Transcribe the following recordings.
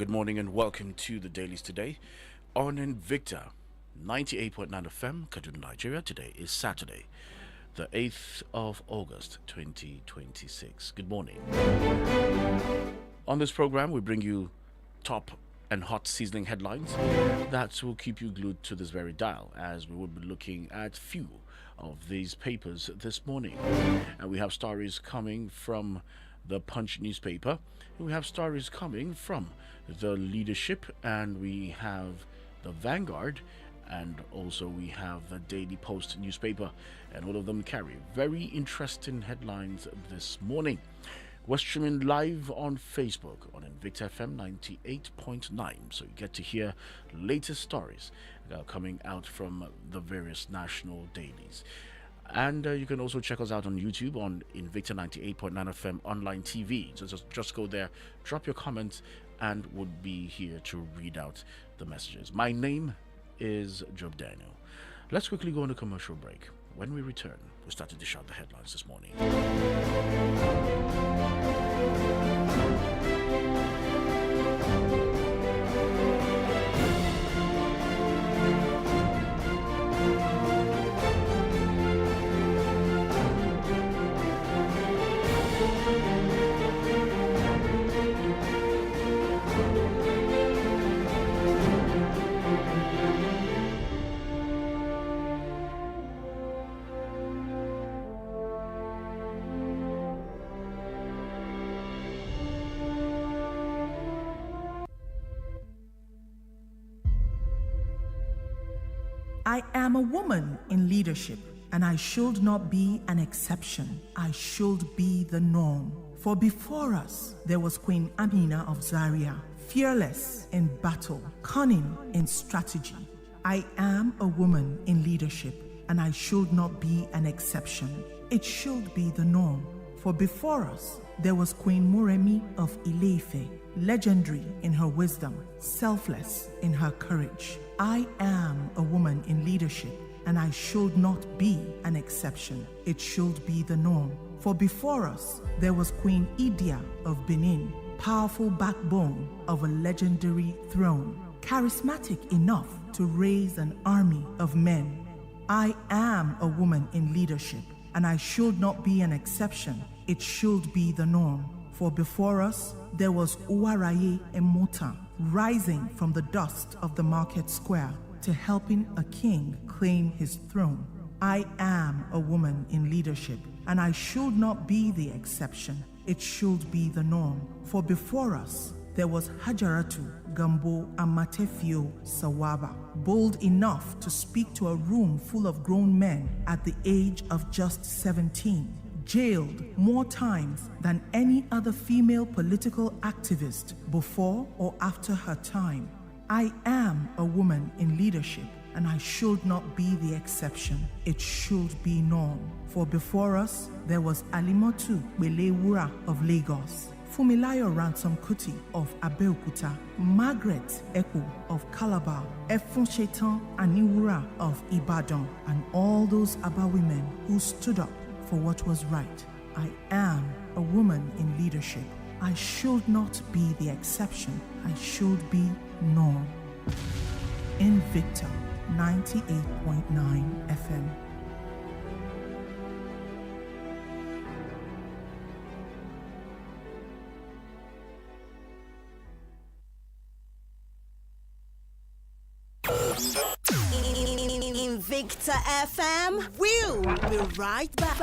Good morning and welcome to the Dailies Today on Invicta 98.9 FM, Kaduna, Nigeria. Today is Saturday, the 8th of August 2026. Good morning. On this program, we bring you top and hot sizzling headlines that will keep you glued to this very dial, as we will be looking at few of these papers this morning. And we have stories coming from the Punch newspaper, we have stories coming from the Leadership, and we have the Vanguard, and also we have the Daily Post newspaper, and all of them carry very interesting headlines this morning. We're streaming live on Facebook on Invicta FM 98.9, so you get to hear latest stories coming out from the various national dailies. And you can also check us out on YouTube on Invicta 98.9 FM online TV. So just go there, drop your comments, and we'll be here to read out the messages. My name is Job Daniel. Let's quickly go on a commercial break. When we return, we'll start to dish out the headlines this morning. I am a woman in leadership, and I should not be an exception. I should be the norm. For before us, there was Queen Amina of Zaria, fearless in battle, cunning in strategy. I am a woman in leadership, and I should not be an exception. It should be the norm. For before us, there was Queen Muremi of Ile-Ife, legendary in her wisdom, selfless in her courage. I am a woman in leadership, and I should not be an exception. It should be the norm. For before us, there was Queen Idia of Benin, powerful backbone of a legendary throne, charismatic enough to raise an army of men. I am a woman in leadership, and I should not be an exception. It should be the norm. For before us, there was Uwaraye Emota, rising from the dust of the market square to helping a king claim his throne. I am a woman in leadership, and I should not be the exception. It should be the norm. For before us, there was Hajaratu Gambo Amatefio Sawaba, bold enough to speak to a room full of grown men at the age of just 17. Jailed more times than any other female political activist before or after her time. I am a woman in leadership, and I should not be the exception. It should be norm. For before us, there was Alimotu Belewura of Lagos, Fumilayo Ransom Kuti of Abeokuta, Margaret Eko of Calabar, Efun Shetan Aniwura of Ibadan, and all those Aba women who stood up for what was right. I am a woman in leadership. I should not be the exception. I should be norm. Invicta 98.9 FM. Invicta FM, we'll be right back.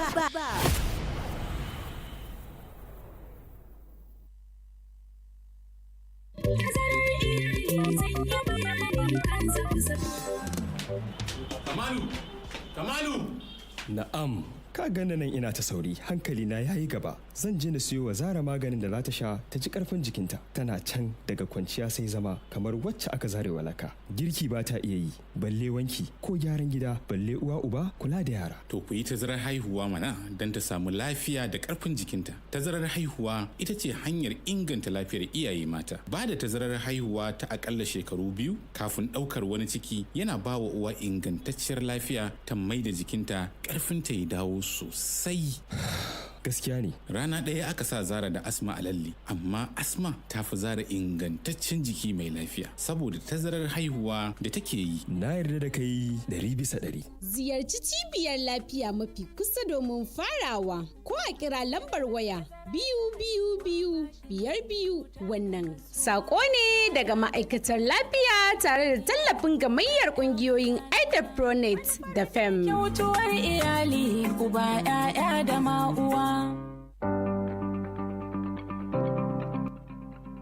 Kamalu! Na'am, ka gani nan ina ta sauri, hankali na yayi gaba. Zan je na siyo wa Zara maganin da za ta sha ta ji karfin jikinta. Tana can daga kwanciya sai zama kamar wacce aka zare walaka. Girki ba ta iya yi, balle wanki ko gyaran gida, balle uwa uba kula da yara. To ku yi tazarar haihuwa mana don ta samu lafiya da karfin jikinta. Tazarar haihuwa ita ce hanyar inganta lafiyar iyaye mata. Ba da tazarar haihuwa ta akalla shekaru 2 kafin ɗaukar wani ciki yana ba wa uwa ingantacciyar lafiya ta mai da jikinta karfin ta ya dawo sosai. gaskiya ne. Rana ɗaya aka sa Zara da Asma a lalle, amma Asma ta fi Zara ingantaccen jiki mai lafiya saboda tazarar haihuwa da take yi. Na yarda da kai 100%. Ziyarci cibiyar lafiya mafi kusa domin farawa ko a kira lambar waya 222 wannan sako ne daga ma'aikatar lafiya tare da tallafin gamayyar kungiyoyin Pronet da FEM. Mutuwar iyali uba 'ya'ya da ma'uwa.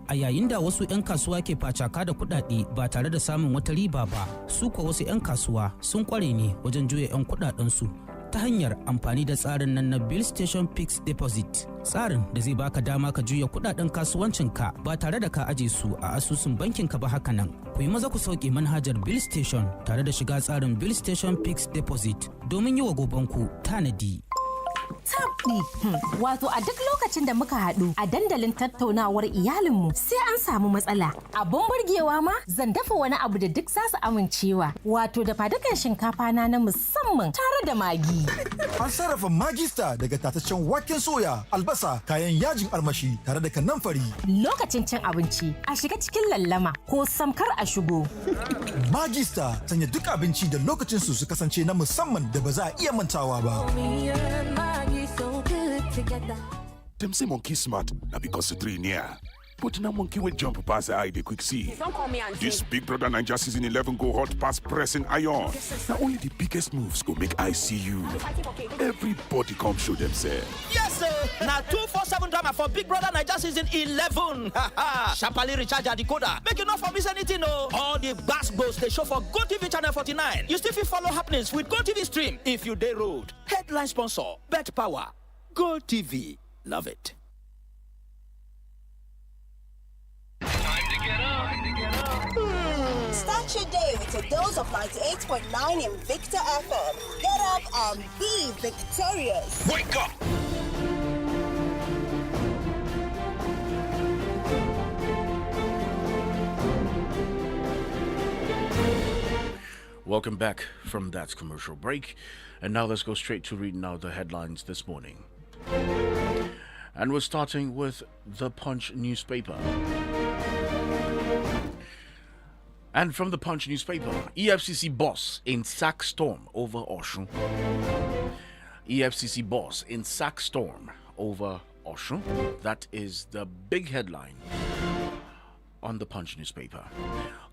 A yayin da wasu 'yan kasuwa ke facaka da kuɗaɗe ba tare da samun wata riba ba, su kuwa wasu 'yan kasuwa sun ƙware ne wajen juya 'yan kuɗaɗensu ta hanyar amfani da tsarin nan na Bill Station Fixed Deposit. Tsarin da zai baka dama ka juya kuɗaɗen kasuwancinka ba tare da ka aje su a asusun bankinka ba haka nan. Ku yi maza ku sauke manhajar Bill Station tare da shiga tsarin Bill Station Fixed Deposit domin yi wa gobanku tanadi. Tabdi. Wato a duk lokacin da muka haɗu a dandalin tattaunawar iyalinmu sai an samu matsala. Abun burgewa ma zan dafa wani abu da duk za su amincewa. Wato da fadukan shinkafa na musamman tare da magi. An sarrafa magista daga tataccen waken soya, albasa, kayan yajin armashi tare da kanamfari. Lokacin cin abinci a shiga cikin lallama ko samkar a shigo. Magista sanya duk abinci da lokacin su kasance na musamman da ba za a iya mantawa ba. Them say monkey smart, now because the three near. But now monkey will jump past the eye they quick see. Don't call me auntie. This Big Brother Ninja season 11 go hot past pressing iron. Now only the biggest moves go make I see you. Everybody come show themselves. Yes, sir. Now 247 drama for Big Brother Ninja season 11. Sharply recharge your decoder. Make you not for miss anything, no. All the gas goes they show for GoTV channel 49. You still follow happenings with GoTV stream if you day road. Headline sponsor, Bet Power. GoTV. Love it. Start your day with a dose of 98.9 Invicta FM. Get up and be victorious. Wake up! Welcome back from that commercial break. And now let's go straight to reading out the headlines this morning. And we're starting with the Punch newspaper. And from the Punch newspaper, EFCC boss in sack storm over Oshun. EFCC boss in sack storm over Oshun. That is the big headline on the Punch newspaper.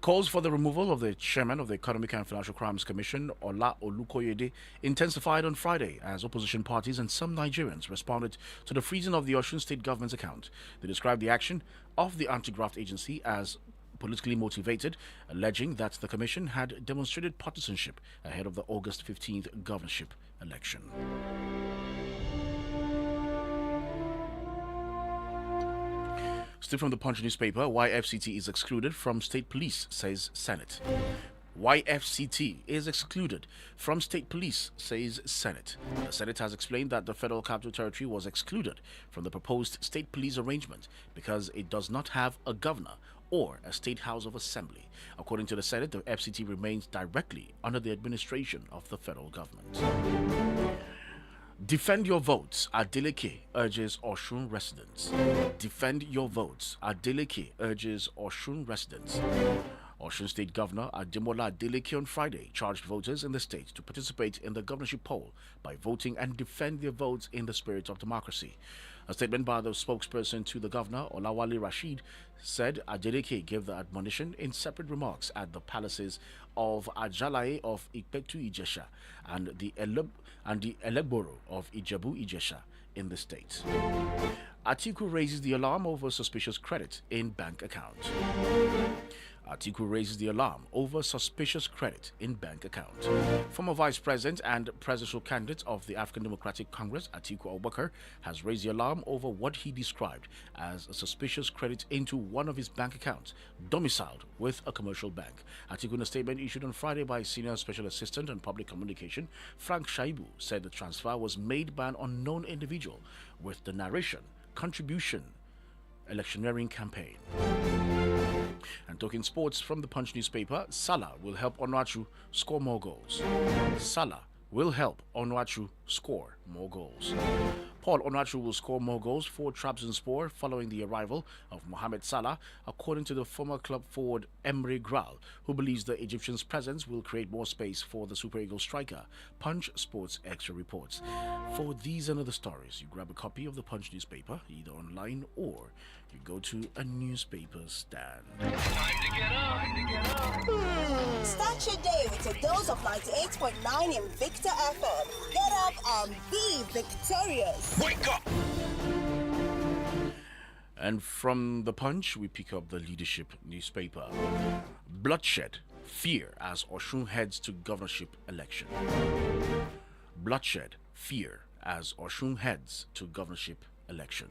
Calls for the removal of the chairman of the Economic and Financial Crimes Commission, Ola Olukoyede, intensified on Friday as opposition parties and some Nigerians responded to the freezing of the Osun State government's account. They described the action of the anti-graft agency as politically motivated, alleging that the commission had demonstrated partisanship ahead of the August 15th governorship election. Still from the Punch newspaper, why FCT is excluded from state police, says Senate. Why FCT is excluded from state police, says Senate. The Senate has explained that the Federal Capital Territory was excluded from the proposed state police arrangement because it does not have a governor or a state house of assembly. According to the Senate, the FCT remains directly under the administration of the federal government. Defend your votes, Adeleke urges Osun residents. Defend your votes, Adeleke urges Osun residents. Osun State Governor Ademola Adeleke on Friday charged voters in the state to participate in the governorship poll by voting and defend their votes in the spirit of democracy. A statement by the spokesperson to the governor, Olawale Rashid, said Adeleke gave the admonition in separate remarks at the palaces of Ajalaye of Ikpetu Ijesha and the Elegboro of Ijebu Ijesha in the state. Atiku raises the alarm over suspicious credit in bank account. Atiku raises the alarm over suspicious credit in bank account. Former Vice President and presidential candidate of the African Democratic Congress, Atiku Abubakar, has raised the alarm over what he described as a suspicious credit into one of his bank accounts, domiciled with a commercial bank. Atiku, in a statement issued on Friday by Senior Special Assistant on Public Communication, Frank Shaibu, said the transfer was made by an unknown individual with the narration, contribution, electioneering campaign. And talking sports from the Punch newspaper, Salah will help Onuachu score more goals. Salah will help Onuachu score more goals. Paul Onachu will score more goals for Trabzonspor following the arrival of Mohamed Salah, according to the former club forward Emre Gral, who believes the Egyptian's presence will create more space for the Super Eagles striker. Punch Sports Extra reports. For these and other stories, you grab a copy of the Punch newspaper, either online or you go to a newspaper stand. Start your day with a dose of 98.9 Invicta FM. Get up and be victorious. Wake up! And from the Punch, we pick up the Leadership newspaper. Bloodshed, fear as Oshun heads to governorship election. Bloodshed, fear as Oshun heads to governorship election.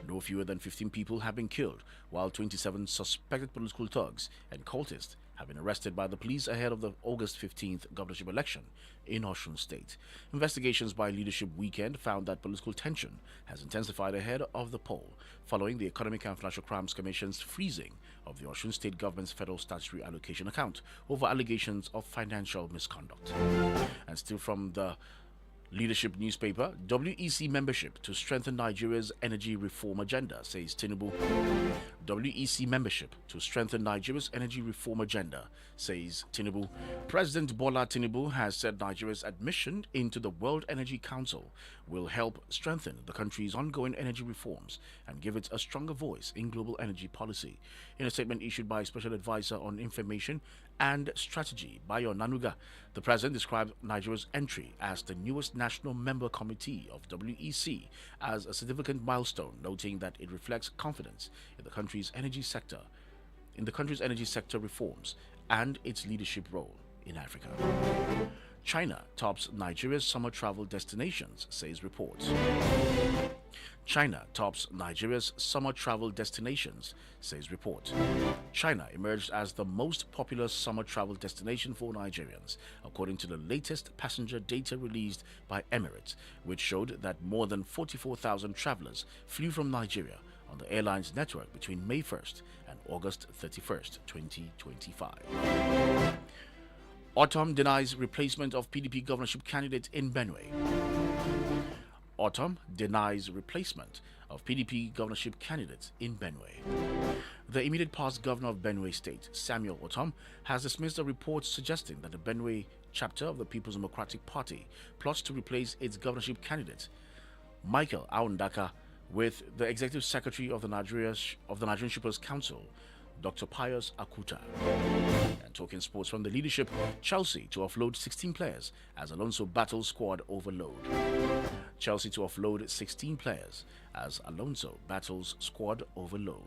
No fewer than 15 people have been killed, while 27 suspected political thugs and cultists have been arrested by the police ahead of the August 15th governorship election in Osun State. Investigations by Leadership Weekend found that political tension has intensified ahead of the poll, following the Economic and Financial Crimes Commission's freezing of the Osun State government's federal statutory allocation account over allegations of financial misconduct. And still from the Leadership newspaper, WEC membership to strengthen Nigeria's energy reform agenda, says Tinubu. WEC membership to strengthen Nigeria's energy reform agenda, says Tinubu. President Bola Tinubu has said Nigeria's admission into the World Energy Council will help strengthen the country's ongoing energy reforms and give it a stronger voice in global energy policy. In a statement issued by Special Advisor on Information and Strategy, Bayo Nanuga, the president described Nigeria's entry as the newest national member committee of WEC as a significant milestone, noting that it reflects confidence in the country's energy sector, reforms and its leadership role in Africa. China tops Nigeria's summer travel destinations, says reports. China tops Nigeria's summer travel destinations, says report. China emerged as the most popular summer travel destination for Nigerians, according to the latest passenger data released by Emirates, which showed that more than 44,000 travelers flew from Nigeria on the airline's network between May 1st and August 31st, 2025. Autumn denies replacement of PDP governorship candidate in Benue. Autumn denies replacement of PDP governorship candidates in Benue. The immediate past governor of Benue State, Samuel Autumn, has dismissed a report suggesting that the Benue chapter of the People's Democratic Party plots to replace its governorship candidate, Michael Aundaka, with the executive secretary of the Nigerian Shippers Council, Dr. Pius Akuta. And talking sports from the Leadership, Chelsea to offload 16 players as Alonso battles squad overload. Chelsea to offload 16 players as Alonso battles squad overload.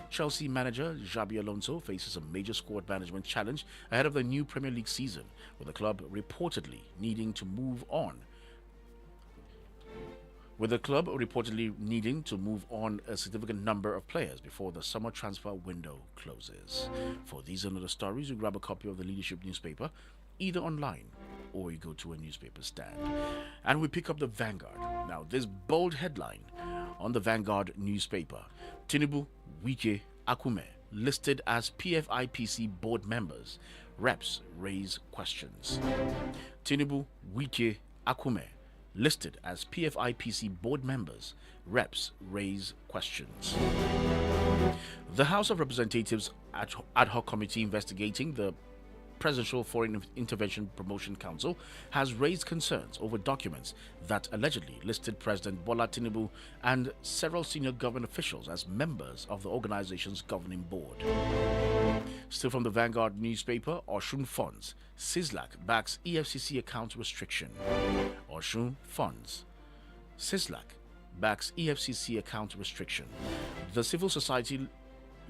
Chelsea manager Xabi Alonso faces a major squad management challenge ahead of the new Premier League season, with the club reportedly needing to move on a significant number of players before the summer transfer window closes. For these and other stories, you grab a copy of the Leadership newspaper, either online or you go to a newspaper stand. And we pick up the Vanguard. Now, this bold headline on the Vanguard newspaper: Tinubu, Wike, Akume listed as PFIPC board members. Reps raise questions. Tinubu, Wike, Akume listed as PFIPC board members. Reps raise questions. The House of Representatives ad hoc committee investigating the Presidential Foreign Intervention Promotion Council has raised concerns over documents that allegedly listed President Bola Tinubu and several senior government officials as members of the organization's governing board. Still from the Vanguard newspaper, Osun Funds, Sislak backs EFCC account restriction. Osun Funds, Sislak backs EFCC account restriction. The Civil Society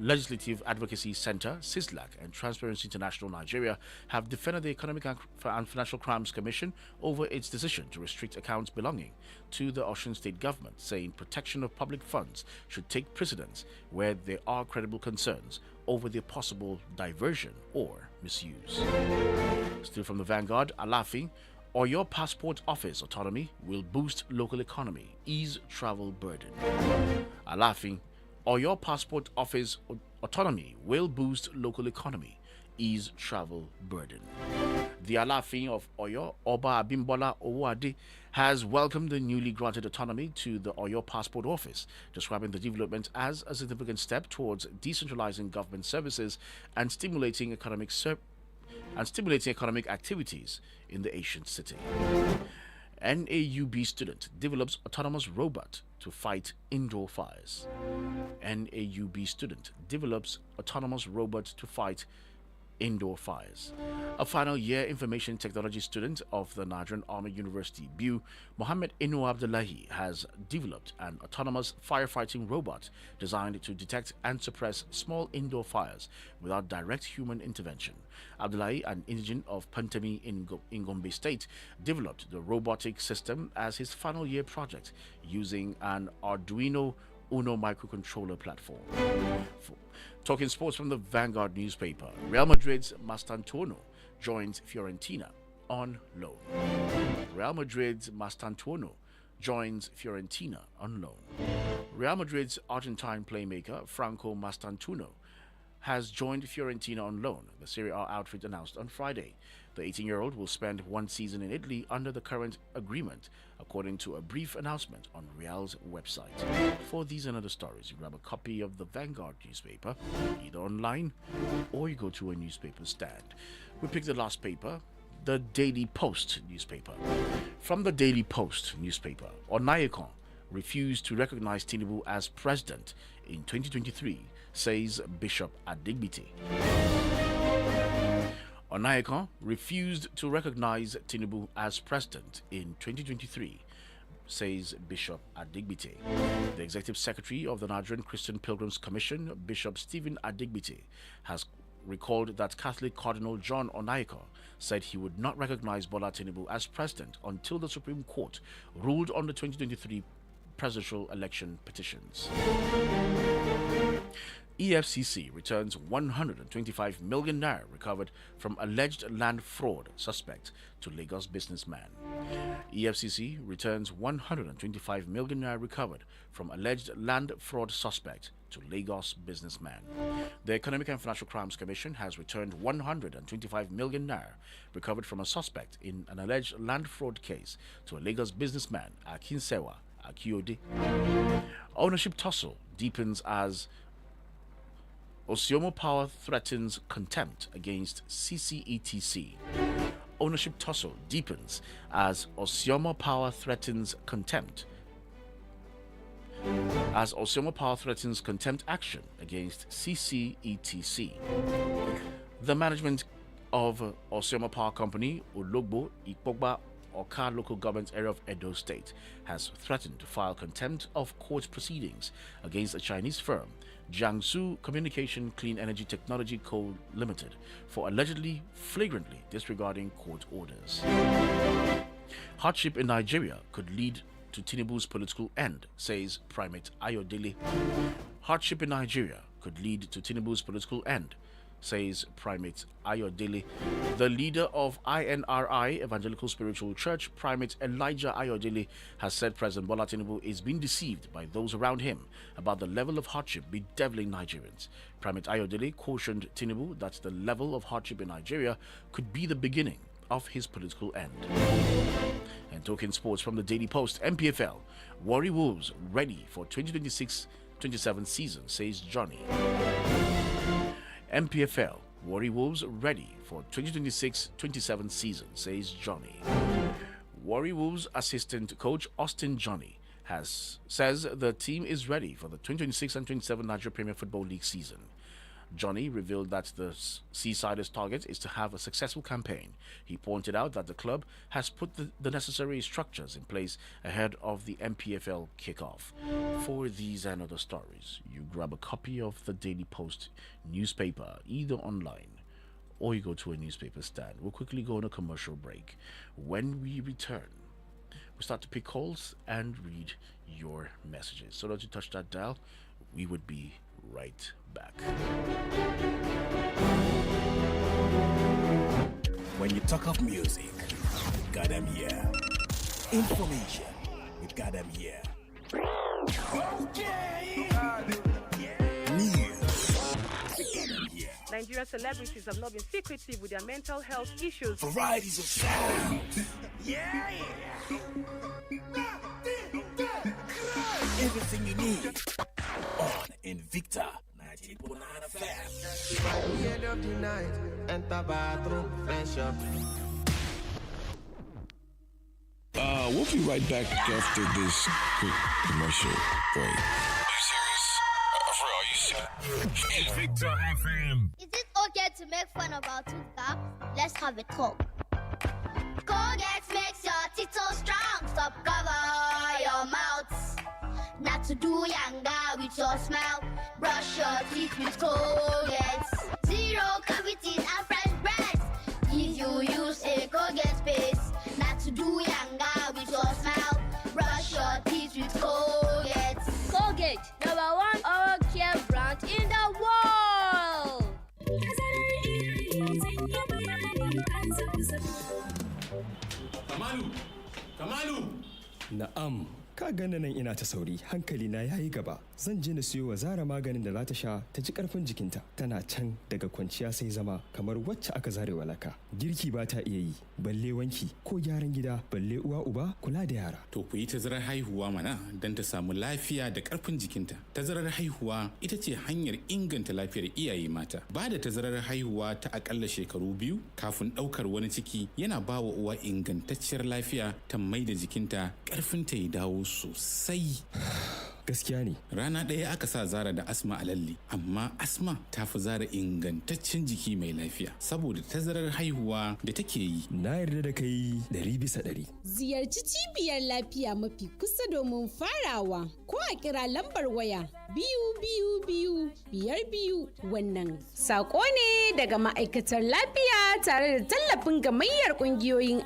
Legislative Advocacy Center, CISLAC, and Transparency International Nigeria have defended the Economic and Financial Crimes Commission over its decision to restrict accounts belonging to the Osun State government, saying protection of public funds should take precedence where there are credible concerns over their possible diversion or misuse. Still from the Vanguard, Alafi, or your passport office autonomy will boost local economy, ease travel burden. Alafi, or your passport office autonomy will boost local economy, ease travel burden. The Alaafin of Oyo, Oba Abimbola Owode, has welcomed the newly granted autonomy to the Oyo Passport Office, describing the development as a significant step towards decentralizing government services and stimulating economic activities in the ancient city. NAUB student develops autonomous robot to fight indoor fires. NAUB student develops autonomous robot to fight indoor fires. A final year information technology student of the Nigerian Army University, BU, Mohammed Inu Abdullahi, has developed an autonomous firefighting robot designed to detect and suppress small indoor fires without direct human intervention. Abdullahi, an indigene of Pantami in Gombe State, developed the robotic system as his final year project using an Arduino Uno microcontroller platform. Talking sports from the Vanguard newspaper, Real Madrid's Mastantuono joins Fiorentina on loan. Real Madrid's Mastantuono joins Fiorentina on loan. Real Madrid's Argentine playmaker Franco Mastantuono has joined Fiorentina on loan, the Serie A outfit announced on Friday. The 18-year-old will spend one season in Italy under the current agreement, according to a brief announcement on Real's website. For these and other stories, you grab a copy of the Vanguard newspaper, either online or you go to a newspaper stand. We pick the last paper, the Daily Post newspaper. From the Daily Post newspaper, Onayekon refused to recognize Tinubu as president in 2023, says Bishop Adigbite. Onayekon refused to recognize Tinubu as president in 2023, says Bishop Adigbite. The executive secretary of the Nigerian Christian Pilgrims Commission, Bishop Stephen Adigbite, has recalled that Catholic Cardinal John Onayekon said he would not recognize Bola Tinubu as president until the Supreme Court ruled on the 2023 presidential election petitions. EFCC returns 125 million naira recovered from alleged land fraud suspect to Lagos businessman. EFCC returns 125 million naira recovered from alleged land fraud suspect to Lagos businessman. The Economic and Financial Crimes Commission has returned 125 million naira recovered from a suspect in an alleged land fraud case to a Lagos businessman, Akinsewa Akiode. Ownership tussle deepens as Osiomo Power threatens contempt against CCETC. Ownership tussle deepens as Osiomo Power threatens contempt. As Osiomo Power threatens contempt action against CCETC. The management of Osiomo Power Company, Ologbo Ikpogba Oka local government area of Edo State, has threatened to file contempt of court proceedings against a Chinese firm, Jiangsu Communication Clean Energy Technology Co. Limited, for allegedly flagrantly disregarding court orders. Hardship in Nigeria could lead to Tinubu's political end, says Primate Ayodele. Hardship in Nigeria could lead to Tinubu's political end, says Primate Ayodele. The leader of INRI, Evangelical Spiritual Church, Primate Elijah Ayodele, has said President Bola Tinubu is being deceived by those around him about the level of hardship bedeviling Nigerians. Primate Ayodele cautioned Tinubu that the level of hardship in Nigeria could be the beginning of his political end. And talking sports from the Daily Post, MPFL, Warri Wolves ready for 2026-27 season, says Johnny. MPFL, Warri Wolves ready for 2026-27 season, says Johnny. Warri Wolves assistant coach Austin Johnny says the team is ready for the 2026 and 27 Nigeria Premier Football League season. Johnny revealed that the Seasiders' target is to have a successful campaign. He pointed out that the club has put the necessary structures in place ahead of the MPFL kickoff. For these and other stories, you grab a copy of the Daily Post newspaper, either online or you go to a newspaper stand. We'll quickly go on a commercial break. When we return, we start to pick calls and read your messages. So don't you touch that dial. We would be right back. When you talk of music, we got them here. Information, we got them here. Okay. News, we got them here. Nigerian celebrities have not been secretive with their mental health issues. Varieties of sound. Yeah. Everything you need on Invicta 98.9 FM. By the end of the night, enter bathroom, fresh up. We'll be right back after this quick commercial break. Are you serious? Invicta FM. Is it okay to make fun of our tooth gap? Let's have a talk. Colgate makes your teeth so strong. Stop cover your mouth. Not to do yanga with your smile. Brush your teeth with Colgate. Zero cavities and fresh breath. If you use a Colgate paste. Not to do yanga with your smile. Brush your teeth with Colgate. Colgate, #1 oral care brand in the world. Kamalu! Na'am, ka gani nan ina ta sauri, hankali na yayi gaba. Zan je na siyo wa Zara maganin da za ta sha ta ji karfin jikinta. Tana can daga kwanciya sai zama kamar wacce aka zare walaka. Girki ba ta iya yi, balle wanki ko gyaran gida, balle uwa uba kula da yara. To ku yi tazarar haihuwa mana don ta samu lafiya da karfin jikinta. Tazarar haihuwa ita ce hanyar inganta lafiyar iyaye mata. Ba da tazarar haihuwa ta akalla shekaru 2 kafin daukar wani ciki yana ba wa uwa ingantacciyar lafiya ta mai da jikinta karfin ta ya dawo sosai. Gaskiya ne. Rana ɗaya aka sa Zara da Asma a lalle, amma Asma ta fi Zara ingantaccen jiki mai lafiya saboda tazarar haihuwa da take yi. Na yarda da kai 100%. Ziyarci cibiyar lafiya mafi kusa domin farawa ko a kira lambar waya 222 wannan sako ne daga ma'aikatar lafiya tare da tallafin gamayyar kungiyoyin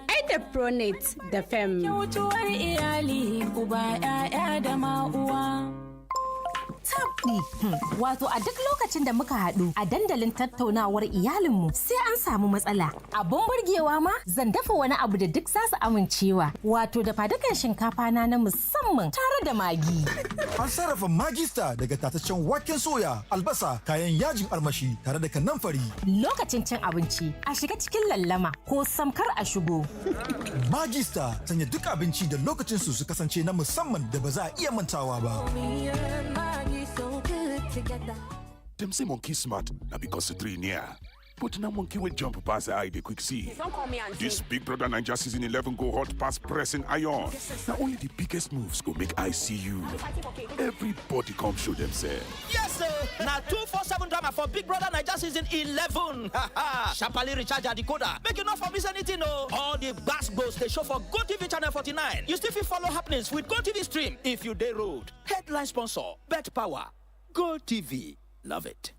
Pronet da FEM. Kyautuwar iyali uba 'ya'ya da ma'uwa. Tabdi. Wato a duk lokacin da muka haɗu a dandalin tattaunawar iyalinmu sai an samu matsala. Abun burgewa ma zan dafa wani abu da duk zasu amincewa. Wato da fadukan shinkafa na musamman tare da magi. An sarrafa magista daga tataccen waken soya, albasa, kayan yajin armashi tare da kanamfari. Lokacin cin abinci a shiga cikin lallama ko samkar a shigo. Magista sanya duk abinci da lokacin su kasance na musamman da ba za a iya mantawa ba. Them say monkey smart, now because the 3 near. But now monkey will jump past the eye they quick see. This Big Brother Naija season 11 go hot past pressing iron. Now only the biggest moves go make I see you. Everybody come show themselves. Yes, sir. Now 247 drama for Big Brother Naija season 11. Sharply recharge your decoder. Make you not for miss anything, no. All the gas goes they show for GoTV channel 49. You still fit follow happenings with GoTV stream if you day road. Headline sponsor, Bet Power. GoTV. Love it.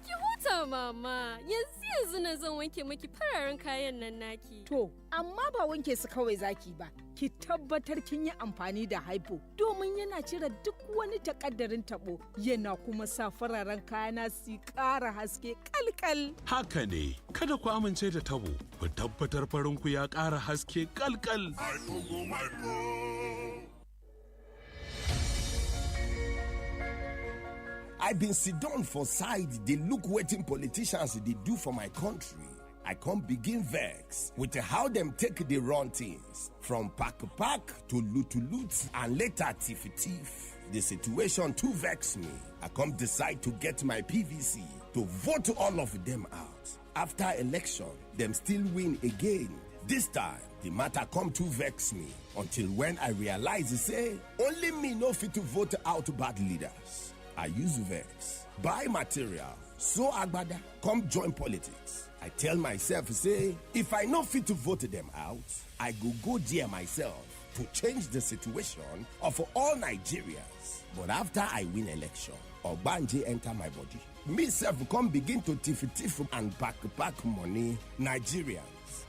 Ki huta mama, yanzu na zan wanke maki fararen kayan nan naki. To, amma ba wanke su kawai zaki ba. Ki tabbatar kin yi amfani da haifo domin yana cire duk wani takaddarin tabo yana kuma sa fararen kayana su ƙara haske kalkal. Haka ne, kada ku amince da tabo, ku tabbatar farinku ya ƙara haske kalkal. I've been sit down for side, they look waiting politicians they do for my country. I can't begin vex with how them take the run things. From pack to loot and later tiff. The situation too vex me. I can't decide to get my PVC to vote all of them out. After election, them still win again. This time, the matter come to vex me until when I realize, say, only me no fit to vote out bad leaders. I use vex, buy material, so agbada, come join politics. I tell myself, say, if I no fit to vote them out, I go there myself to change the situation of all Nigerians. But after I win election, Ogbanje enter my body. Me self come begin to tiff and pack money. Nigerians,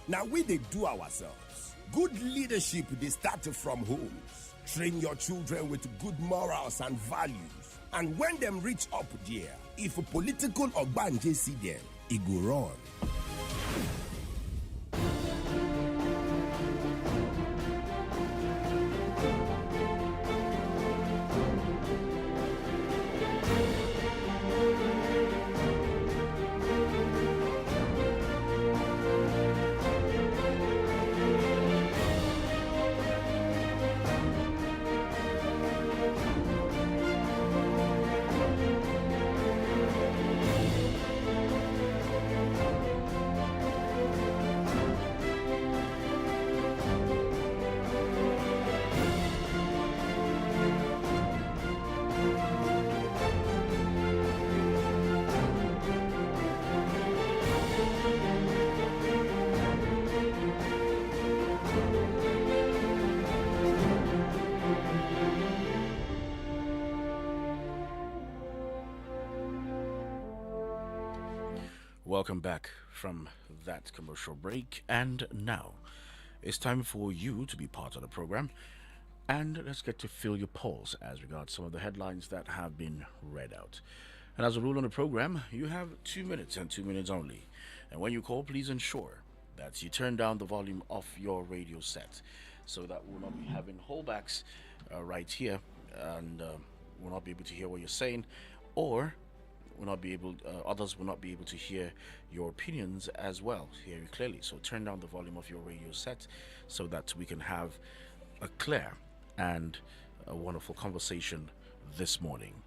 now we they do ourselves. Good leadership, they start from homes. Train your children with good morals and values. And when them reach up there, if a political Ogbanje see them, it go run. Welcome back from that commercial break. And now it's time for you to be part of the program. And let's get to feel your pulse as regards some of the headlines that have been read out. And as a rule on the program, you have 2 minutes and 2 minutes only. And when you call, please ensure that you turn down the volume of your radio set so that we'll not be having holdbacks right here, and we'll not be able to hear what you're saying, or others will not be able to hear your opinions as well, hear you clearly. So turn down the volume of your radio set so that we can have a clear and a wonderful conversation this morning.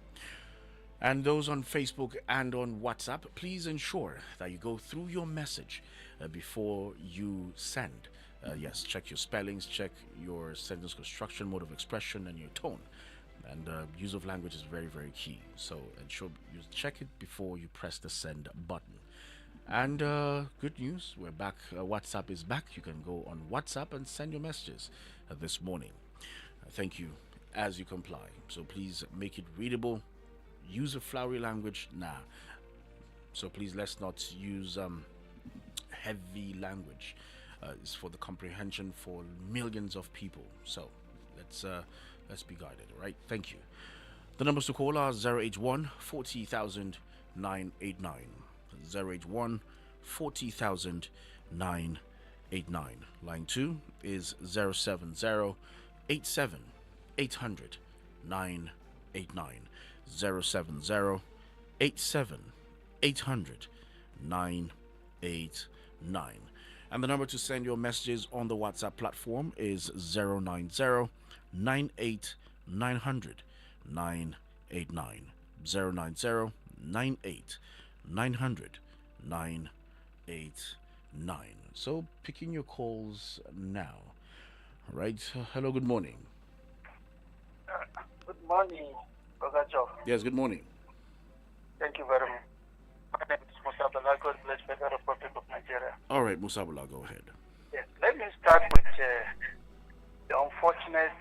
And those on Facebook and on WhatsApp, please ensure that you go through your message before you send. Yes, check your spellings, check your sentence construction, mode of expression, and your tone. And use of language is very, very key. So ensure you check it before you press the send button. And good news, we're back. WhatsApp is back. You can go on WhatsApp and send your messages this morning. Thank you as you comply. So please make it readable. Use a flowery language. So please, let's not use heavy language. It's for the comprehension for millions of people. So let's be guided, all right? Thank you. The numbers to call are 081 40,000 989. 081 40,000 989. Line 2 is 070 87 800 989. 070 87 800 989. And the number to send your messages on the WhatsApp platform is 090 98 900 989. 090 98 900 989. So picking your calls now. All right. Hello, good morning. Good morning, Brother Joe. Yes, good morning. Thank you very much. My name is Musa Bala, God bless the Federal Republic of Nigeria. All right, Musa Bala, go ahead. Yes, let me start with the unfortunate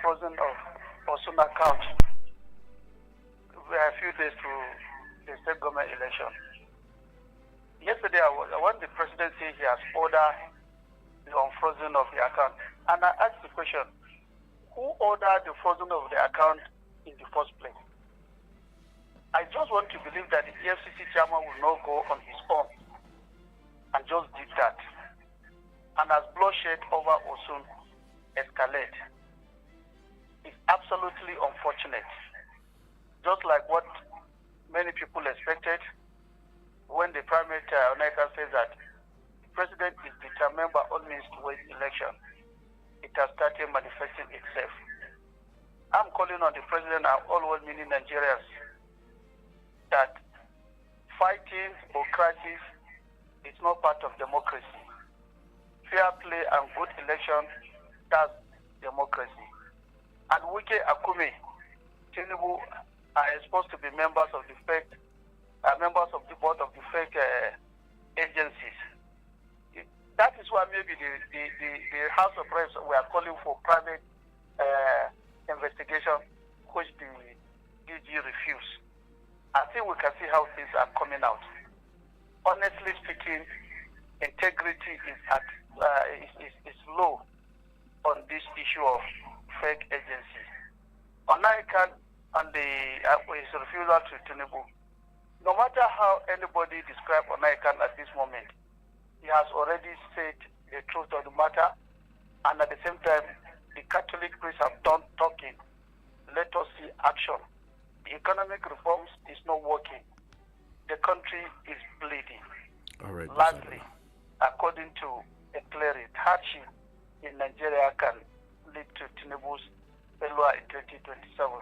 frozen of Osun account. We are a few days to the state government election. Yesterday, when the presidency he has ordered the unfrozen of the account, and I asked the question, who ordered the frozen of the account in the first place? I just want to believe that the EFCC chairman will not go on his own and just did that. And as bloodshed over Osun escalate, it's absolutely unfortunate. Just like what many people expected when the Prime Minister Oneka says that the president is determined by all means to win election, it has started manifesting itself. I'm calling on the president and all well-meaning Nigerians that fighting or crisis is not part of democracy. Fair play and good election, that's democracy. And Wike Akume, Tinubu are supposed to be members of the board of the fake agencies. That is why maybe the House of Reps were calling for private investigation, which the DG refused. I think we can see how things are coming out. Honestly speaking, integrity is low on this issue of fake agencies. Onaikan and his refusal to Tinubu, no matter how anybody describes Onaikan at this moment, he has already said the truth of the matter, and at the same time, the Catholic priests have done talking. Let us see action. The economic reforms is not working. The country is bleeding. All right. Lastly, according to a clearly, hardship in Nigeria can lead to Tinubu's failure in 2027.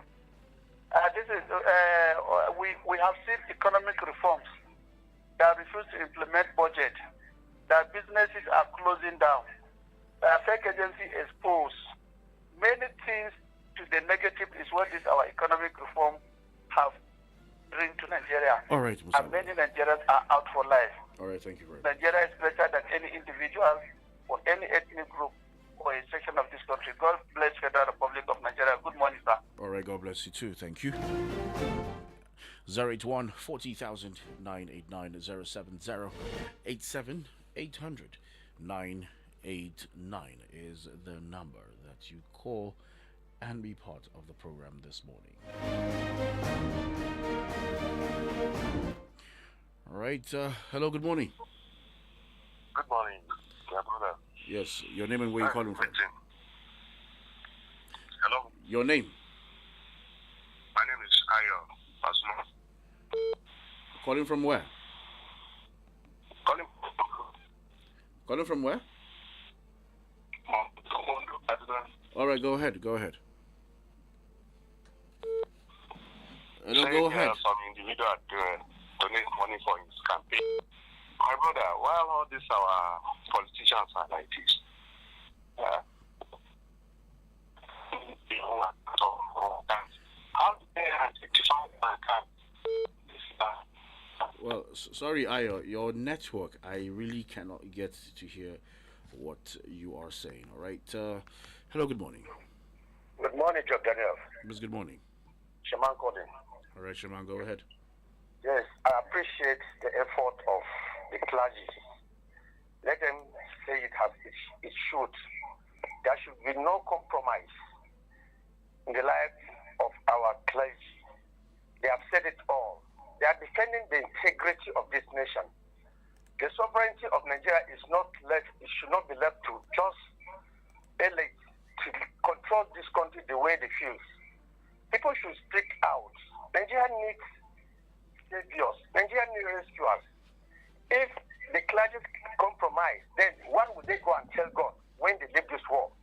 We have seen economic reforms that refuse to implement budget, that businesses are closing down, fake agency exposed. Many things to the negative is what this our economic reform have bring to Nigeria. All right, and many Nigerians are out for life. All right, thank you very much. Nigeria is better than any individual or any ethnic group or a section of this country. God bless Federal Republic of Nigeria. Good morning, sir. All right, God bless you too. Thank you. 081 40,000 989 070 87 800 989 is the number that you call and be part of the program this morning. All right. Hello, good morning. Good morning, my brother. Yes, your name and where you're calling from. Hello? Your name? My name is Ayo Asma. Calling from where? Calling from where? All right, go ahead. Hello, go ahead. Some individual donate money for his campaign. My brother, while all these our politicians are like this, how do they identify my card? Well, sorry, Ayo, your network, I really cannot get to hear what you are saying. All right. Hello, good morning. Good morning, Joe Daniel. Yes, good morning. Shaman calling. All right, Shaman, go ahead. Yes, I appreciate the effort of the clergy. Let them say it as it should. There should be no compromise in the life of our clergy. They have said it all. They are defending the integrity of this nation. The sovereignty of Nigeria is not left, it should not be left to just elite to control this country the way they feel. People should speak out. Nigeria needs saviors. Nigeria needs rescuers. If the clergy compromise, then what would they go and tell God when they leave this world?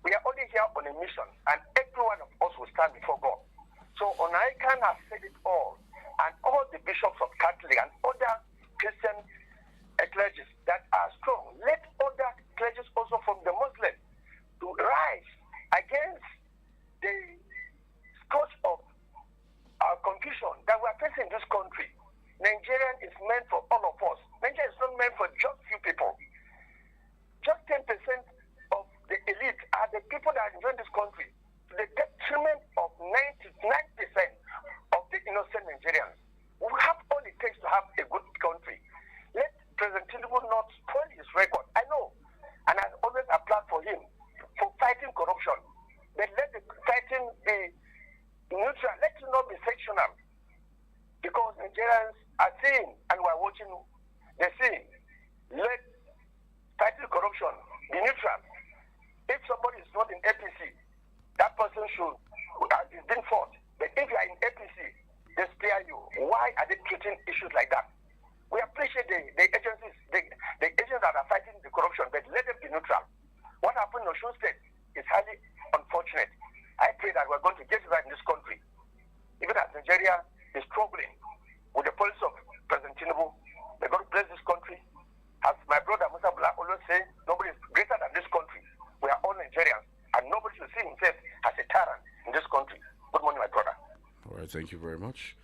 We are only here on a mission, and every one of us will stand before God. So Onaikan has said it all, and all the bishops of Catholic and other Christian clergy that are strong, let other clergy also from the Muslim to rise against the scourge of our confusion that we are facing in this country. Nigeria is meant for all of us. Nigeria is not meant for just few people. Just 10% of the elite are the people that enjoy this country to the detriment of 99% of the innocent Nigerians. We have all it takes to have a good country. Let President Tinubu not spoil his record. I know, and I always applaud for him for fighting corruption. But let the fighting be neutral. Let it not be sectional. Because Nigerians are seeing, and we are watching, they're seeing. Let fighting corruption be neutral. If somebody is not in APC, that person should, is being fought. But if you are in APC, they spare you. Why are they treating issues like that? We appreciate the agencies, the agents that are fighting the corruption, but let them be neutral. What happened in Osun State is highly unfortunate. I pray that we're going to get it right in this country. Even as Nigeria is struggling with the policy of President Tinubu, may God bless this country. As my brother Musa Bula always say, nobody is greater than this country. We are all Nigerians, and nobody should see himself as a tyrant in this country. Good morning, my brother. All right, thank you very much.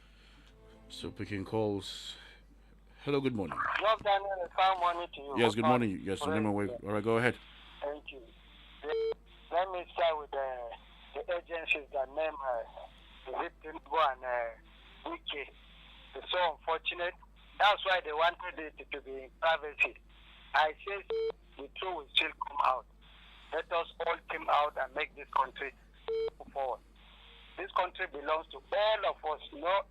So picking calls. Hello, good morning. Love Daniel, and fine morning to you. Yes, good morning. Yes, the name and way. All right, go ahead. Thank you. Let me start with the agencies that name Invicta and Wiki. It's so unfortunate. That's why they wanted it to be in privacy. I say the truth will still come out. Let us all team out and make this country move forward. This country belongs to all of us. No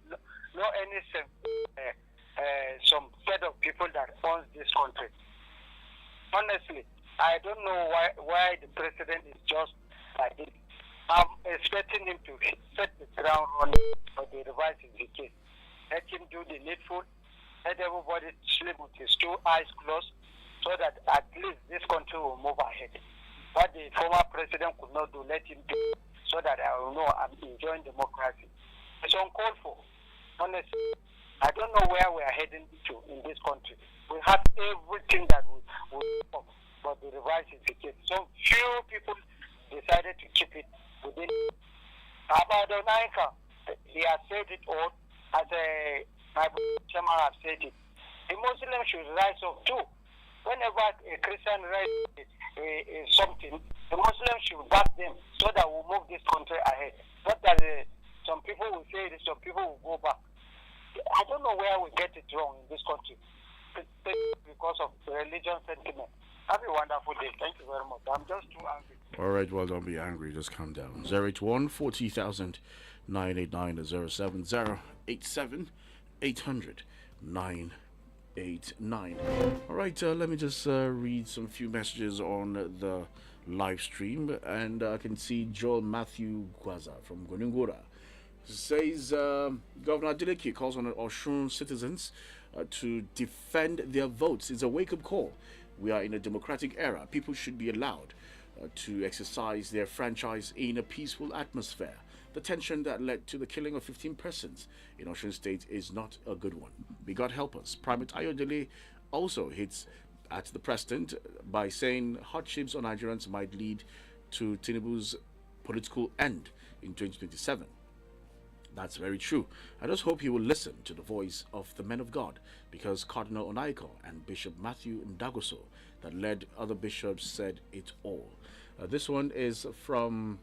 any some set of people that owns this country. Honestly, I don't know why the president is just like this. I'm expecting him to set the ground running for the revised case. Let him do the needful. Let everybody sleep with his two eyes closed so that at least this country will move ahead. What the former president could not do, let him do so that I will know I'm enjoying democracy. It's uncalled for. Honestly, I don't know where we are heading to in this country. We have everything that we want, but the revised case. So few people decided to keep it within. About Onaika, he has said it all. As my chairman has said it. The Muslims should rise up too. Whenever a Christian writes something, the Muslims should back them so that we'll move this country ahead. Not that some people will say this, some people will go back. I don't know where we get it wrong in this country because of religion sentiment. Have a wonderful day. Thank you very much. I'm just too angry. All right, well, don't be angry. Just calm down. 081 40,000 989 070 87 800 989. All right, let me just read some few messages on the live stream. And I can see Joel Matthew Gwaza from Gonungora says Governor Adeleke calls on Oshun citizens to defend their votes. It's a wake-up call. We are in a democratic era. People should be allowed to exercise their franchise in a peaceful atmosphere. The tension that led to the killing of 15 persons in Osun State is not a good one. May God help us. Primate Ayodele also hits at the president by saying hardships on Nigerians might lead to Tinubu's political end in 2027. That's very true. I just hope he will listen to the voice of the men of God, because Cardinal Onaiko and Bishop Matthew Ndagoso that led other bishops said it all. This one is from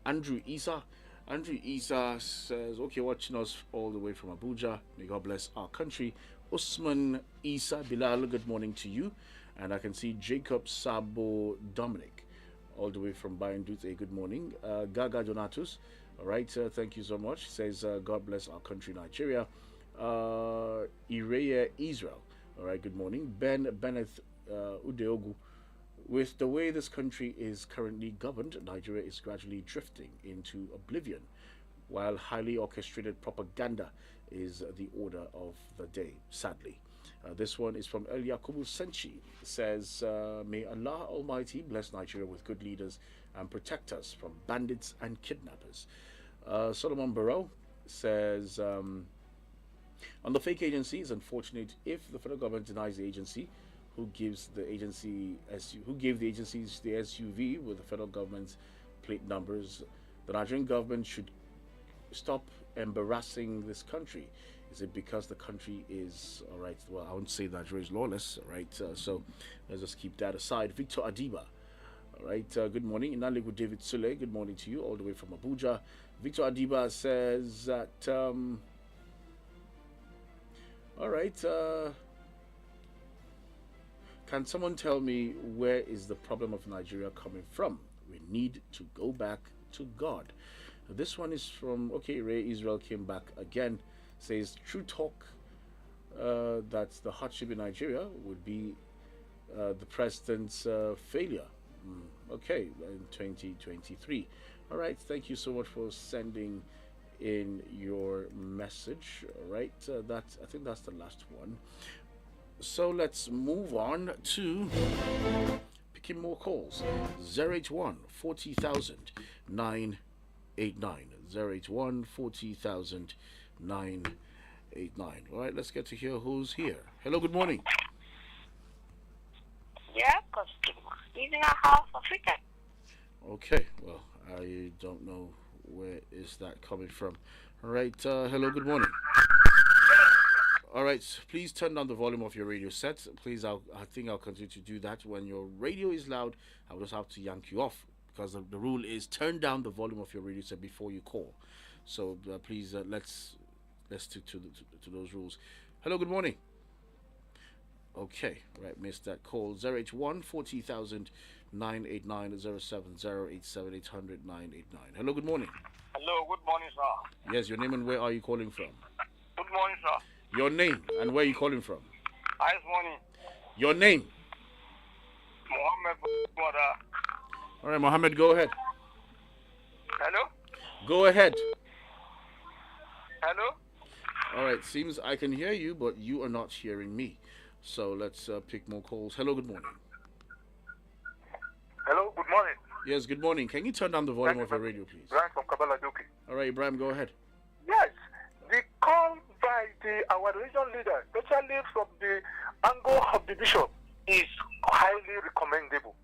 Andrew Isa. Andrew Isa says, okay, watching us all the way from Abuja. May God bless our country. Usman Isa Bilal, good morning to you. And I can see Jacob Sabo Dominic, all the way from Bayandute, good morning. Gaga Donatus, all right, thank you so much. He says, God bless our country, Nigeria. Ireya Israel, all right, good morning. Benneth Udeogu, with the way this country is currently governed, Nigeria is gradually drifting into oblivion, while highly orchestrated propaganda is the order of the day, sadly. This one is from El Yakubu Senchi. It says, may Allah Almighty bless Nigeria with good leaders and protect us from bandits and kidnappers. Solomon Barrow says, on the fake agency, it's unfortunate if the federal government denies the agency who gave the agencies the SUV with the federal government's plate numbers. The Nigerian government should stop embarrassing this country. Is it because the country is, all right, well, I wouldn't say that Nigeria is lawless, all right, so let's just keep that aside. Victor Adiba, all right, good morning. Inaligu David Sule, good morning to you, all the way from Abuja. Victor Adiba says that, all right, can someone tell me where is the problem of Nigeria coming from? We need to go back to God. This one is from, okay, Ray Israel came back again, says true talk that the hardship in Nigeria would be the president's failure. Okay, in 2023. All right, thank you so much for sending in your message. All right, I think that's the last one. So let's move on to picking more calls. 081 40,000 989. 081 40,000 989. All right, let's get to hear who's here. Hello, good morning. Yeah, because using our house Africa. Okay, well, I don't know where is that coming from. All right, hello, good morning. All right, please turn down the volume of your radio set. Please, I think I'll continue to do that. When your radio is loud, I'll just have to yank you off, because the rule is turn down the volume of your radio set before you call. So please, let's stick to those rules. Hello, good morning. Okay, right, missed that call. 081 40,000 989 070 800 989. Hello, good morning. Hello, good morning, sir. Yes, your name and where are you calling from? Good morning, sir. Your name and where are you calling from? Hi, morning. Your name? Mohammed. All right, Mohammed, go ahead. Hello? Go ahead. Hello? All right, seems I can hear you, but you are not hearing me. So let's pick more calls. Hello, good morning. Hello, good morning. Yes, good morning. Can you turn down the volume of your radio, please? Brian from Kabbalah Doki. All right, Ibrahim, go ahead. Yes, the call by our religion leader, especially from the angle of the bishop, is highly recommendable.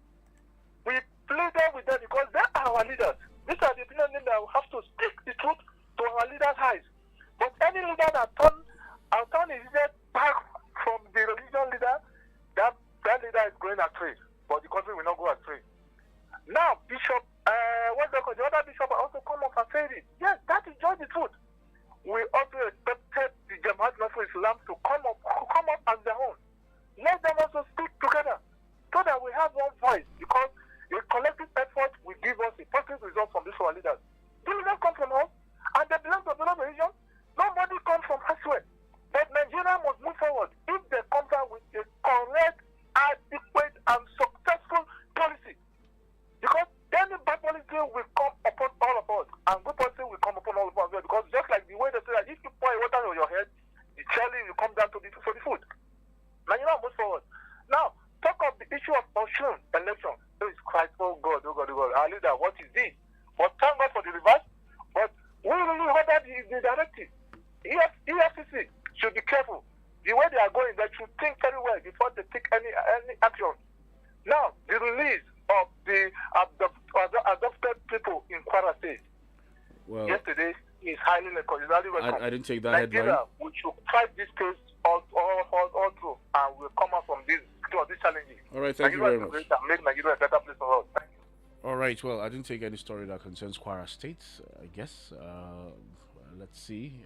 We pleaded with them because they are our leaders. These are the opinion leaders that have to speak the truth to our leaders' eyes. But any leader that turn his head back from the religion leader, that leader is going astray. But the country will not go astray. Now, Bishop, the other bishop also come up and said it. Yes, that is just the truth. We also expected the the Jamaat Nasrul Islam to come up as their own. Let them also speak together so that we have one voice, because a collective effort will give us a positive result from these our leaders. They will not come from us, and they belong to the region. Nobody comes from elsewhere. But Nigeria must move forward if they come out with a correct, adequate, and successful policy. Because any bad policy will come upon all of us, and good policy will come upon all of us. Because just like the way they say that if you pour water on your head, the jelly will come down to the food. Nigeria moves forward. Now, talk of the issue of Osun election. Oh, it's Christ, oh God. Our leader, what is this? But thank God for the reverse. But we really order the directive. EFCC should be careful. The way they are going, they should think very well before they take any action. Now, the release of the adopted people in Kwara State yesterday is highly welcome. I didn't take that headline. We should fight this case all through, and we'll come out from this challenges. All right, thank you very much. Make Nigeria a better place for us. All right, well, I didn't take any story that concerns Kwara State, I guess. Let's see.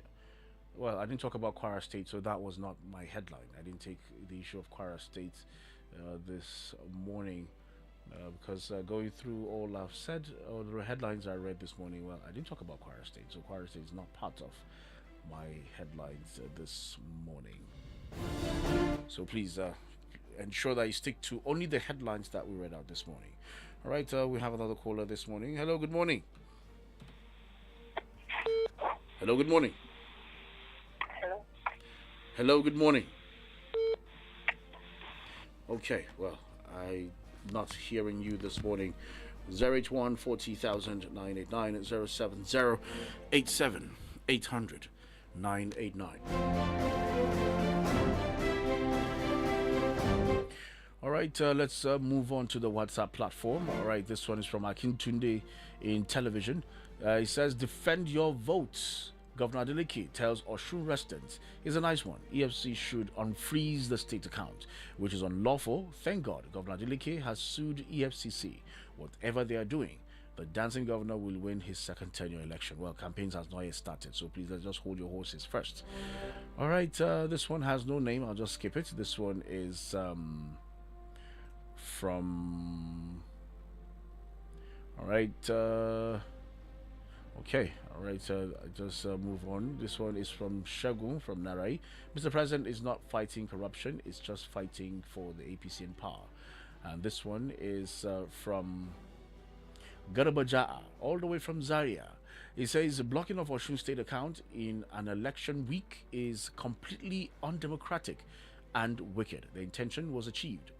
Well, I didn't talk about Kwara State, so that was not my headline. I didn't take the issue of Kwara State this morning because going through all I've said, or the headlines I read this morning, well, I didn't talk about Kwara State, so Kwara State is not part of my headlines this morning. So please ensure that you stick to only the headlines that we read out this morning. All right, we have another caller this morning. Hello, good morning. Hello, good morning. Hello, good morning. Okay, well, I'm not hearing you this morning. 081 40,000 989 070 87 800 989. All right, let's move on to the WhatsApp platform. All right, this one is from Akintunde in television. He says, defend your votes. Governor Adeleke tells Osun residents, is a nice one. EFC should unfreeze the state account, which is unlawful. Thank God Governor Adeleke has sued EFCC. Whatever they are doing, the dancing governor will win his second tenure election. Well, campaigns has not yet started, so please let's just hold your horses first. All right, this one has no name. I'll just skip it. This one is from... All right, okay, all right, I just move on. This one is from Shagun from Narai. Mr. President is not fighting corruption, it's just fighting for the APC in power. And this one is from Garabaja'a, all the way from Zaria. He says the blocking of Osun State account in an election week is completely undemocratic and wicked. The intention was achieved.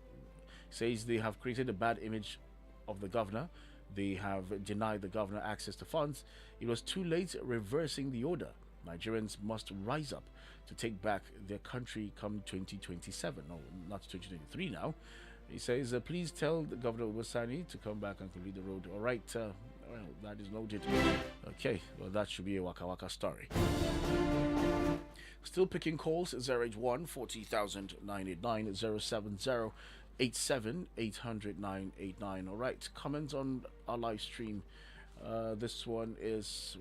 He says they have created a bad image of the governor. They have denied the governor access to funds. It was too late reversing the order. Nigerians must rise up to take back their country come 2027. No, not 2023 now. He says, please tell the Governor Obasani to come back and complete the road. All right, well, that is noted. Okay, well, that should be a Waka Waka story. Still picking calls, 081 40,000 989 070 87 800 989. All right, comments on our live stream. This one is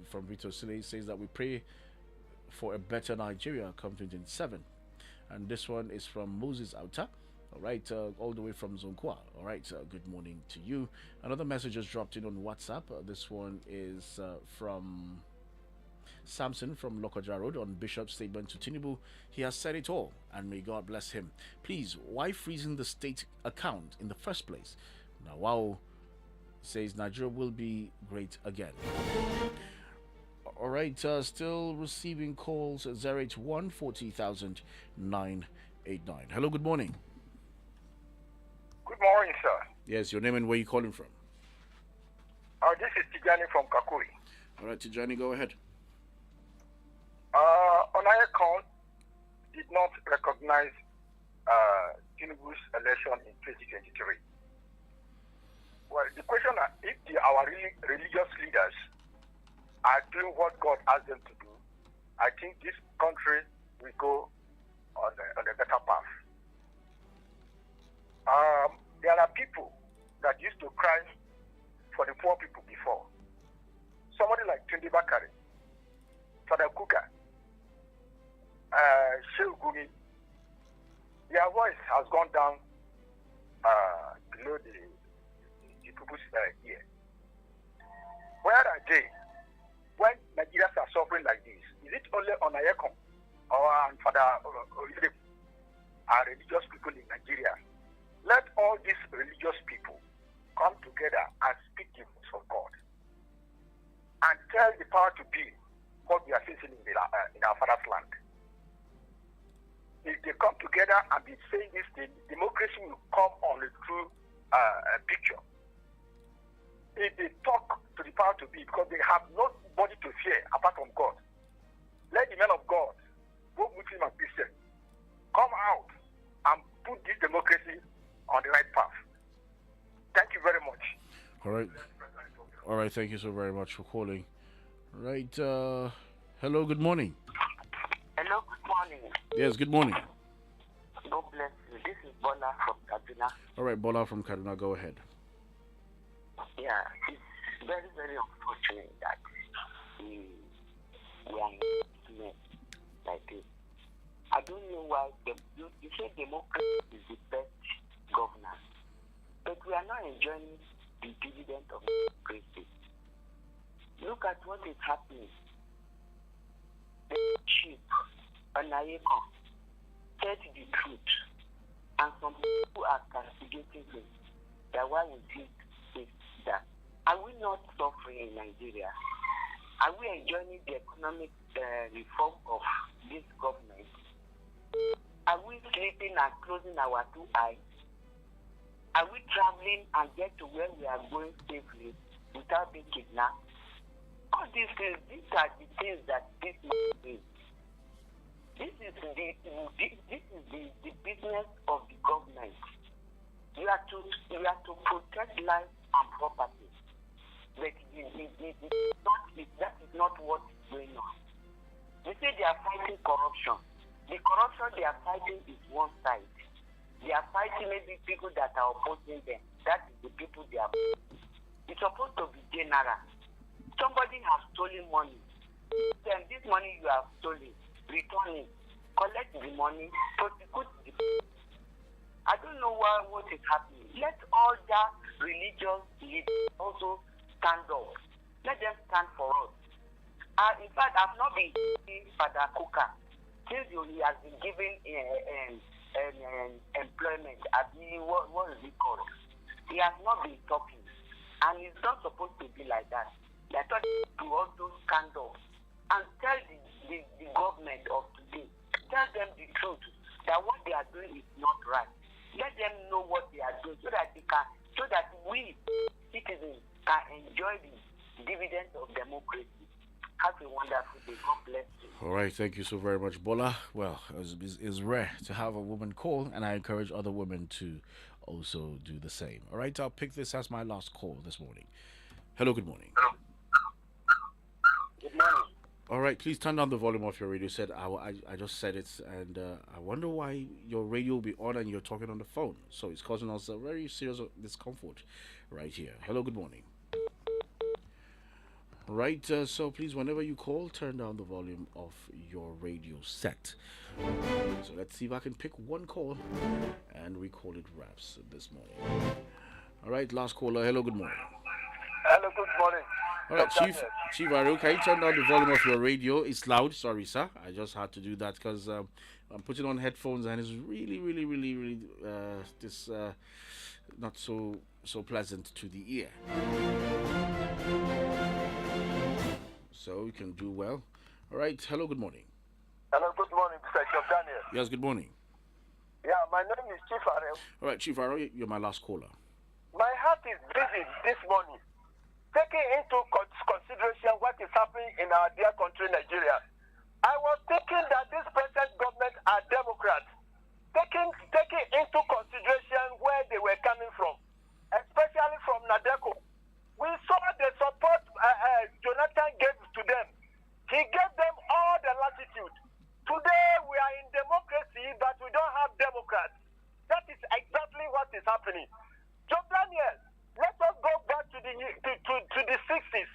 from Vito Sile. Says that we pray for a better Nigeria come 2027. And this one is from Moses Auta. All right, all the way from Zonkwa. All right, good morning to you. Another message just dropped in on WhatsApp. This one is from Samson from Lokoja Road on Bishop's statement to Tinubu. He has said it all, and may God bless him. Please, why freezing the state account in the first place? Now, wow, says Nigeria will be great again. All right, still receiving calls 081 40,000 989. Hello, good morning. Good morning, sir. Yes, your name and where you calling from? This is Tijani from Kakuri. All right, Tijani, go ahead. On our account, did not recognize Tinubu's election in 2023. Well, the question is, if our religious leaders are doing what God asked them to do, I think this country will go on a better path. There are people that used to cry for the poor people before. Somebody like Tunde Bakari, Father Kuka, has gone down below the people's ear. Where are they? When Nigerians are suffering like this, is it only on Ayekon or on Father Oyede are religious people in Nigeria? Let all these religious people come together and speak the voice of God and tell the power to be what we are facing in our father's land. If they come together and be saying this thing, democracy will come on a true picture. If they talk to the power to be, because they have nobody to fear apart from God, let the men of God, both Muslim and Christian, come out and put this democracy on the right path. Thank you very much. All right. Thank you so very much for calling. Right. Hello. Good morning. Hello. Good morning. Yes. Good morning. God bless you. This is Bola from Kaduna. All right, Bola from Kaduna. Go ahead. Yeah, it's very, very unfortunate that we are in like this. I don't know why you say democracy is the best governance, but we are not enjoying the dividend of democracy. Look at what is happening. The chief, Anayeko, said the truth, and some people are castigating him. That why we did this, that. Are we not suffering in Nigeria? Are we enjoying the economic reform of this government? Are we sleeping and closing our two eyes? Are we traveling and get to where we are going safely without being kidnapped? All these things, these are the things that this man is. This is the business of the government. You are to protect life and property. But that is not what is going on. They say they are fighting corruption. The corruption they are fighting is one side. They are fighting maybe people that are opposing them. That is the people they are fighting. It's supposed to be general. Somebody has stolen money. Then this money you have stolen, return it, collect the money, prosecute the people. I don't know what is happening. Let all the religious leaders also stand up. Let them stand for us. In fact, I've not been seeing Father Kuka since he has been given employment. What is it called? He has not been talking. And it's not supposed to be like that. They are trying to also stand up and tell the government of today, tell them the truth, that what they are doing is not right. Let them know what they are doing so that we citizens can enjoy the dividends of democracy. Have a wonderful day. God bless you. All right, thank you so very much, Bola. Well, it's rare to have a woman call, and I encourage other women to also do the same. All right, I'll pick this as my last call this morning. Hello, good morning. Good morning. All right, please turn down the volume of your radio set. I just said it, and I wonder why your radio will be on and you're talking on the phone. So it's causing us a very serious discomfort right here. Hello, good morning. Right, so please, whenever you call, turn down the volume of your radio set. So let's see if I can pick one call, and we call it wraps this morning. All right, last caller. Hello, good morning. Hello, good morning. All right, Chief Aru, can you turn down the volume of your radio? It's loud. Sorry, sir. I just had to do that because I'm putting on headphones and it's really not so pleasant to the ear. So you can do well. All right. Hello, good morning. Hello, good morning, Mr. Daniel. Yes, good morning. Yeah, my name is Chief Aru. All right, Chief Aru, you're my last caller. My heart is bleeding this morning, taking into consideration what is happening in our dear country, Nigeria. I was thinking that this present government are Democrats, taking into consideration where they were coming from, especially from Nadeko. We saw the support Jonathan gave to them. He gave them all the latitude. Today we are in democracy, but we don't have Democrats. That is exactly what is happening. Joe Daniel, let us go back to the 60s.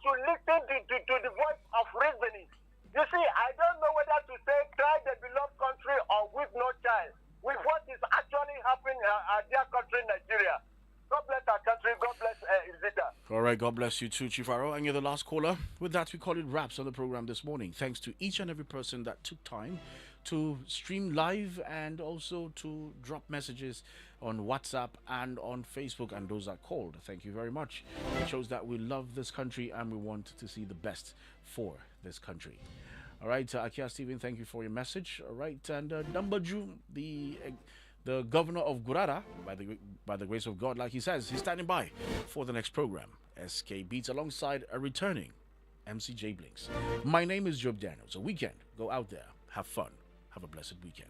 to listen to the voice of reasoning. You see, I don't know whether to say try the beloved country or with no child. With what is actually happening at their country, Nigeria. God bless our country. God bless Invicta. All right, God bless you too, Chief Aro. And you're the last caller. With that, we call it wraps on the program this morning. Thanks to each and every person that took time to stream live and also to drop messages on WhatsApp and on Facebook, and those that called. Thank you very much. It shows that we love this country and we want to see the best for this country. All right, Akia Stephen, thank you for your message. All right, and Dambaju, the governor of Gurara, by the grace of God, like he says, he's standing by for the next program. SK Beats alongside a returning MCJ Blinks. My name is Job Daniels. A weekend, go out there, have fun, have a blessed weekend.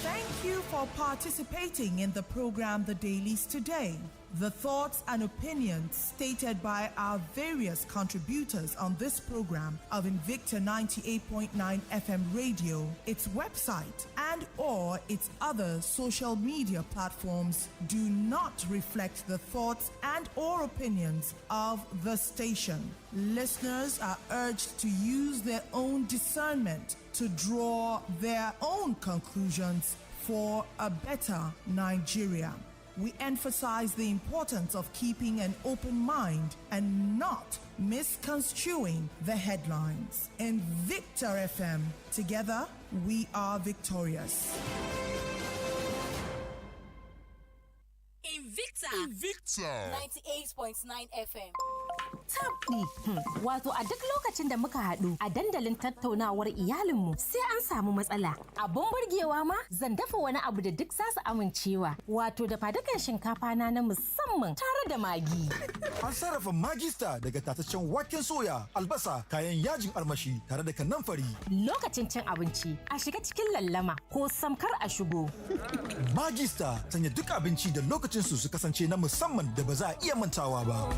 Thank you for participating in the program The Dailies Today. The thoughts and opinions stated by our various contributors on this program of Invicta 98.9 FM radio, its website, and or its other social media platforms do not reflect the thoughts and or opinions of the station. Listeners are urged to use their own discernment to draw their own conclusions for a better Nigeria. We emphasize the importance of keeping an open mind and not misconstruing the headlines. Invicta FM, together we are victorious. Invicta 98.9 FM. Tabdi, wato a duk lokacin da muka haɗu a dandalin tattaunawar iyalinmu sai an samu matsala. Abun burgewa ma zan dafa wani abu da duk za su amincewa. Wato da fadukan shinkafa na musamman tare da magi. An sarrafa Magista daga tataccen waken soya, albasa, kayan yajin armashi tare da kanamfari. Lokacin cin abinci a shiga cikin lallama ko samkar a shigo. Magista sanya duk abinci da lokacin su kasance na musamman da ba za a iya mantawa ba.